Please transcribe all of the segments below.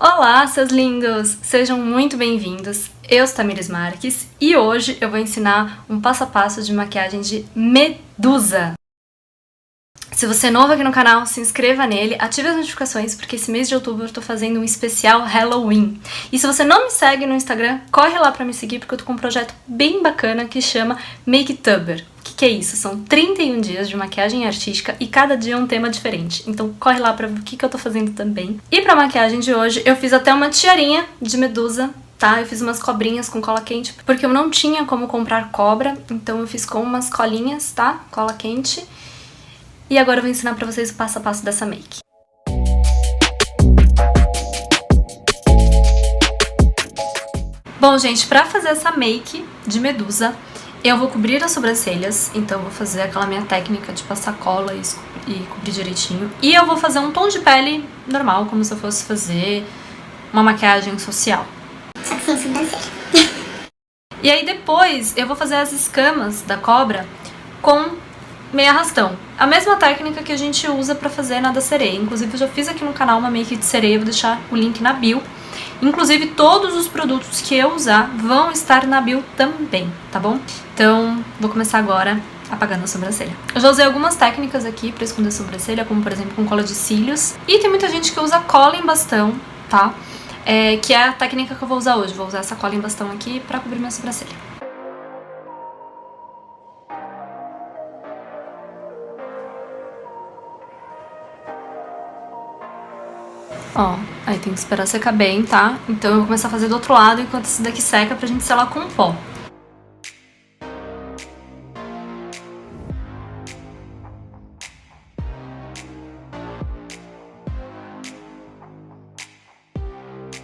Olá, seus lindos! Sejam muito bem-vindos. Eu sou Tamires Marques e hoje eu vou ensinar um passo a passo de maquiagem de Medusa. Se você é novo aqui no canal, se inscreva nele, ative as notificações, porque esse mês de outubro eu tô fazendo um especial Halloween. E se você não me segue no Instagram, corre lá pra me seguir, porque eu tô com um projeto bem bacana que chama Maketober. O que é isso? São 31 dias de maquiagem artística e cada dia é um tema diferente. Então corre lá pra ver o que eu tô fazendo também. E pra maquiagem de hoje, eu fiz até uma tiarinha de Medusa, tá? Eu fiz umas cobrinhas com cola quente, porque eu não tinha como comprar cobra, então eu fiz com umas colinhas, tá? Cola quente. E agora eu vou ensinar pra vocês o passo a passo dessa make. Bom, gente, pra fazer essa make de Medusa, eu vou cobrir as sobrancelhas, então eu vou fazer aquela minha técnica de passar cola e cobrir direitinho. E eu vou fazer um tom de pele normal, como se eu fosse fazer uma maquiagem social. Só que sem sobrancelha. E aí depois eu vou fazer as escamas da cobra com meio arrastão. A mesma técnica que a gente usa pra fazer na da sereia. Inclusive eu já fiz aqui no canal uma make de sereia, vou deixar o link na bio. Inclusive todos os produtos que eu usar vão estar na bio também, tá bom? Então vou começar agora apagando a sobrancelha. Eu já usei algumas técnicas aqui pra esconder a sobrancelha, como por exemplo com cola de cílios. E tem muita gente que usa cola em bastão, tá? Que é a técnica que eu vou usar hoje. Vou usar essa cola em bastão aqui pra cobrir minha sobrancelha. Ó, aí tem que esperar secar bem, tá? Então eu vou começar a fazer do outro lado enquanto esse daqui seca pra gente selar com pó.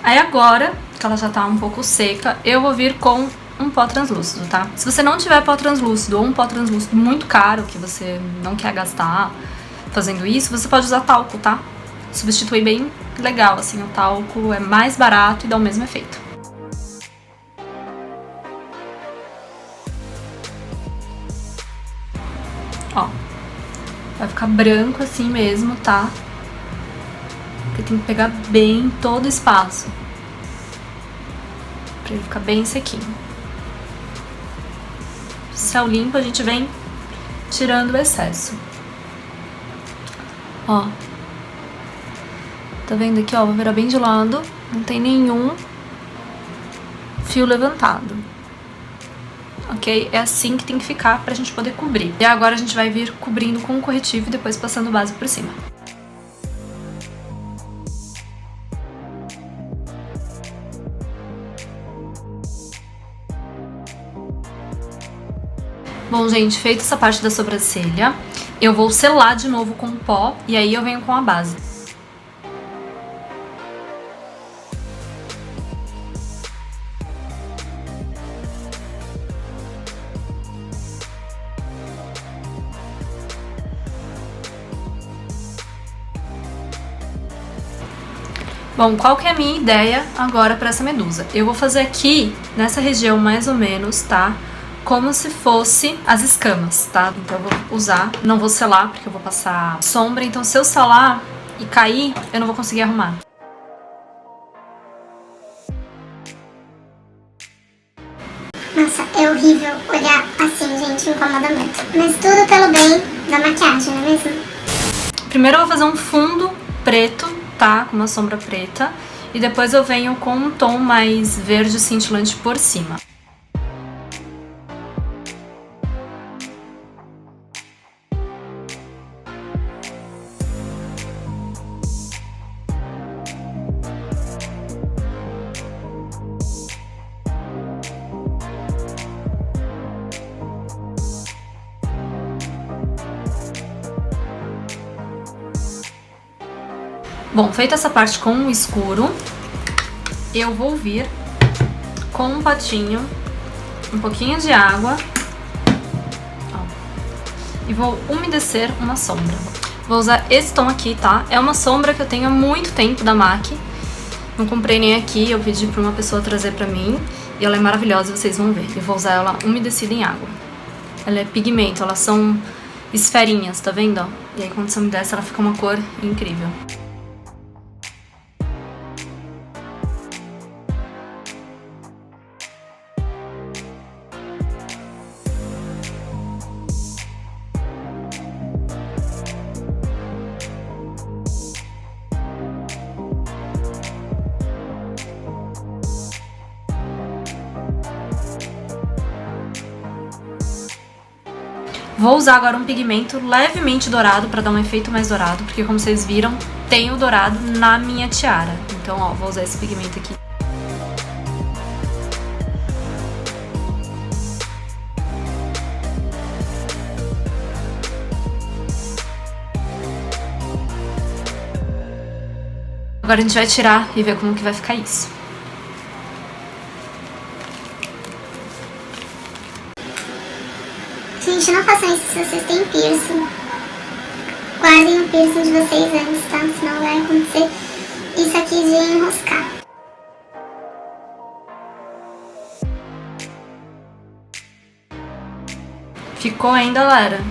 Aí agora, que ela já tá um pouco seca, eu vou vir com um pó translúcido, tá? Se você não tiver pó translúcido ou um pó translúcido muito caro, que você não quer gastar fazendo isso, você pode usar talco, tá? Substitui bem legal, assim, o talco é mais barato e dá o mesmo efeito. Ó, vai ficar branco assim mesmo, tá? Porque tem que pegar bem todo o espaço, pra ele ficar bem sequinho. Céu limpo, a gente vem tirando o excesso. Ó. Tá vendo aqui, ó, vou virar bem de lado, não tem nenhum fio levantado, ok? É assim que tem que ficar pra gente poder cobrir. E agora a gente vai vir cobrindo com o corretivo e depois passando o básico por cima. Bom, gente, feita essa parte da sobrancelha, eu vou selar de novo com o pó e aí eu venho com a base. Bom, qual que é a minha ideia agora pra essa Medusa? Eu vou fazer aqui, nessa região mais ou menos, tá? Como se fosse as escamas, tá? Então eu vou usar, não vou selar porque eu vou passar sombra, então se eu selar e cair, eu não vou conseguir arrumar. Nossa, é horrível olhar assim, gente, incomoda muito. Mas tudo pelo bem da maquiagem, não é mesmo? Primeiro eu vou fazer um fundo preto, tá? Com uma sombra preta. E depois eu venho com um tom mais verde cintilante por cima. Bom, feita essa parte com o escuro, eu vou vir com um potinho, um pouquinho de água, ó, e vou umedecer uma sombra. Vou usar esse tom aqui, tá? É uma sombra que eu tenho há muito tempo da MAC, não comprei nem aqui, eu pedi pra uma pessoa trazer pra mim, e ela é maravilhosa, vocês vão ver. Eu vou usar ela umedecida em água. Ela é pigmento, elas são esferinhas, tá vendo? Ó? E aí quando você umedece ela fica uma cor incrível. Vou usar agora um pigmento levemente dourado pra dar um efeito mais dourado, porque como vocês viram, tem o dourado na minha tiara. Então, ó, vou usar esse pigmento aqui. Agora a gente vai tirar e ver como que vai ficar isso. Gente, não façam isso se vocês têm piercing. Guardem o piercing de vocês antes, tá? Senão vai acontecer isso aqui de enroscar. Ficou ainda, galera.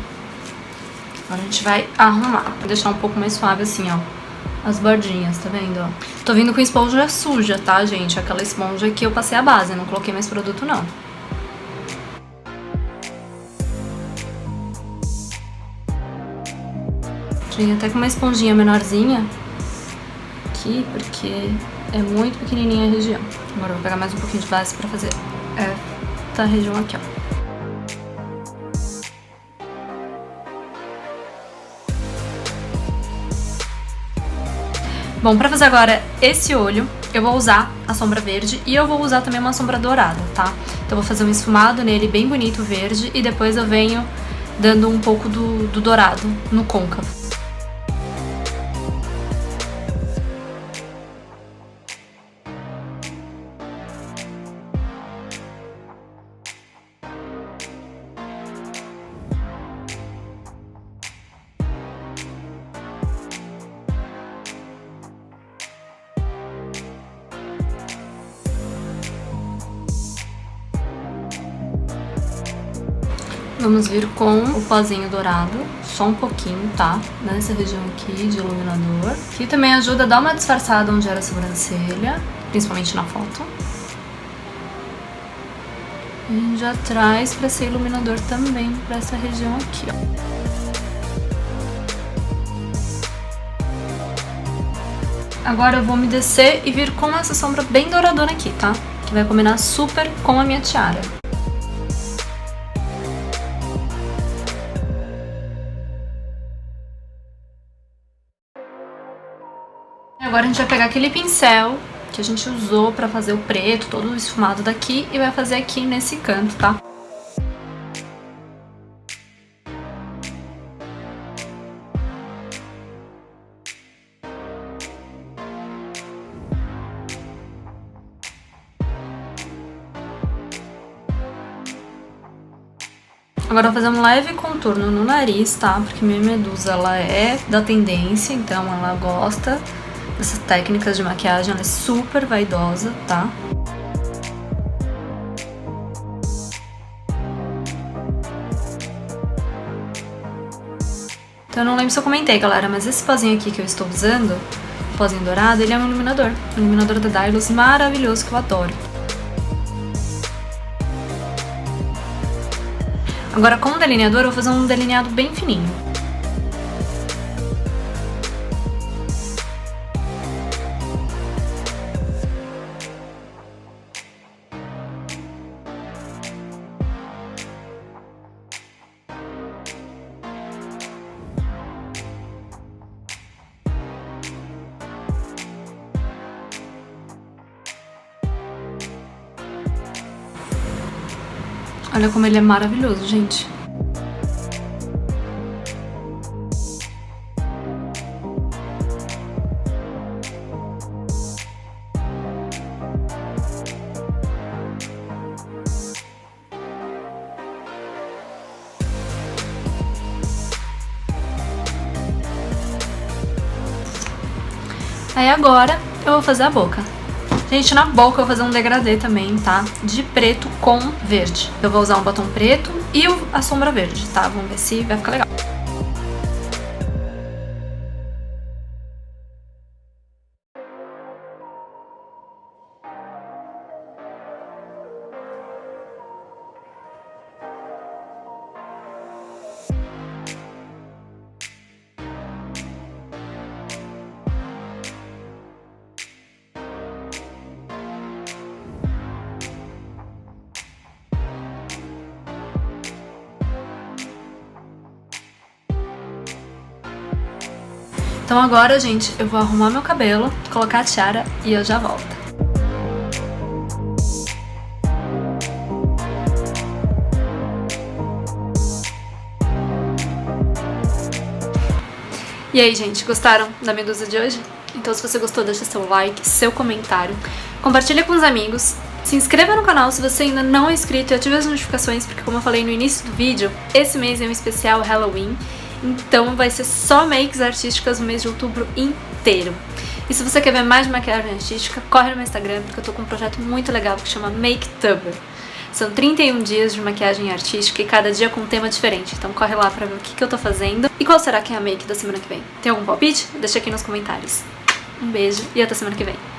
Agora a gente vai arrumar. Vou deixar um pouco mais suave assim, ó. As bordinhas, tá vendo, ó? Tô vindo com esponja suja, tá, gente? Aquela esponja que eu passei a base, não coloquei mais produto, não. Vim até com uma esponjinha menorzinha aqui, porque é muito pequenininha a região. Agora eu vou pegar mais um pouquinho de base pra fazer essa região aqui, ó. Bom, pra fazer agora esse olho, eu vou usar a sombra verde e eu vou usar também uma sombra dourada, tá? Então eu vou fazer um esfumado nele bem bonito verde e depois eu venho dando um pouco do dourado no côncavo. Vamos vir com o pozinho dourado, só um pouquinho, tá? Nessa região aqui de iluminador. Que também ajuda a dar uma disfarçada onde era a sobrancelha, principalmente na foto. E já traz pra ser iluminador também pra essa região aqui, ó. Agora eu vou me descer e vir com essa sombra bem douradona aqui, tá? Que vai combinar super com a minha tiara. Agora a gente vai pegar aquele pincel que a gente usou pra fazer o preto, todo o esfumado daqui, e vai fazer aqui nesse canto, tá? Agora eu vou fazer um leve contorno no nariz, tá? Porque minha medusa, ela é da tendência, então ela gosta dessas técnicas de maquiagem, ela é super vaidosa, tá? Então eu não lembro se eu comentei, galera, mas esse pozinho aqui que eu estou usando, o pozinho dourado, ele é um iluminador da Dylos maravilhoso que eu adoro. Agora com o delineador eu vou fazer um delineado bem fininho. Olha como ele é maravilhoso, gente. Aí agora eu vou fazer a boca. Gente, na boca eu vou fazer um degradê também, tá? De preto com verde. Eu vou usar um batom preto e a sombra verde, tá? Vamos ver se vai ficar legal. Então agora, gente, eu vou arrumar meu cabelo, colocar a tiara e eu já volto. E aí, gente, gostaram da medusa de hoje? Então se você gostou, deixa seu like, seu comentário, compartilha com os amigos, se inscreva no canal se você ainda não é inscrito e ative as notificações, porque como eu falei no início do vídeo, esse mês é um especial Halloween, então vai ser só makes artísticas no mês de outubro inteiro. E se você quer ver mais de maquiagem artística, corre no meu Instagram, porque eu tô com um projeto muito legal que chama Maketuber. São 31 dias de maquiagem artística e cada dia com um tema diferente, então corre lá pra ver o que eu tô fazendo e qual será que é a make da semana que vem. Tem algum palpite? Deixa aqui nos comentários. Um beijo e até semana que vem.